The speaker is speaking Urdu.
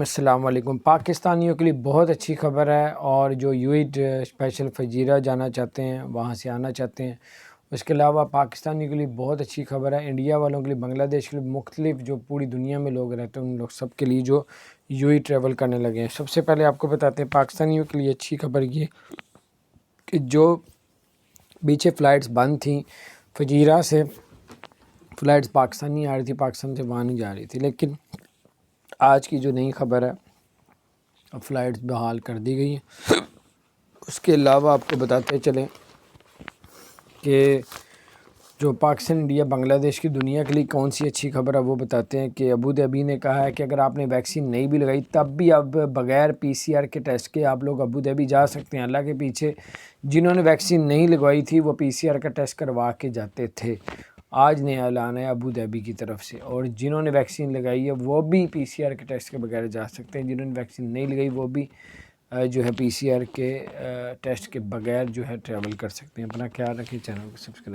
السلام علیکم۔ پاکستانیوں کے لیے بہت اچھی خبر ہے، اور جو UAE اسپیشل فجیرہ جانا چاہتے ہیں، وہاں سے آنا چاہتے ہیں، اس کے علاوہ پاکستانیوں کے لیے بہت اچھی خبر ہے، انڈیا والوں کے لیے، بنگلہ دیش کے لیے، مختلف جو پوری دنیا میں لوگ رہتے ہیں ان لوگ سب کے لیے جو UAE ٹریول کرنے لگے ہیں۔ سب سے پہلے آپ کو بتاتے ہیں پاکستانیوں کے لیے اچھی خبر یہ کہ جو پیچھے فلائٹس بند تھیں فجیرہ سے، فلائٹس پاکستان نہیں آ رہی تھی، پاکستان سے وہاں نہیں جا رہی تھی، لیکن آج کی جو نئی خبر ہے اب فلائٹس بحال کر دی گئی ہیں۔ اس کے علاوہ آپ کو بتاتے چلیں کہ جو پاکستان، انڈیا، بنگلہ دیش کی دنیا کے لیے کون سی اچھی خبر ہے وہ بتاتے ہیں کہ ابوظہبی نے کہا ہے کہ اگر آپ نے ویکسین نہیں بھی لگائی تب بھی اب بغیر PCR کے ٹیسٹ کے آپ لوگ ابوظہبی جا سکتے ہیں۔ اللہ کے پیچھے جنہوں نے ویکسین نہیں لگوائی تھی وہ PCR کا ٹیسٹ کروا کے جاتے تھے۔ آج نیا اعلان ہے ابوظہبی کی طرف سے، اور جنہوں نے ویکسین لگائی ہے وہ بھی PCR کے ٹیسٹ کے بغیر جا سکتے ہیں، جنہوں نے ویکسین نہیں لگائی وہ بھی جو ہے PCR کے ٹیسٹ کے بغیر جو ہے ٹریول کر سکتے ہیں۔ اپنا خیال رکھیں، چینل کو سبسکرائب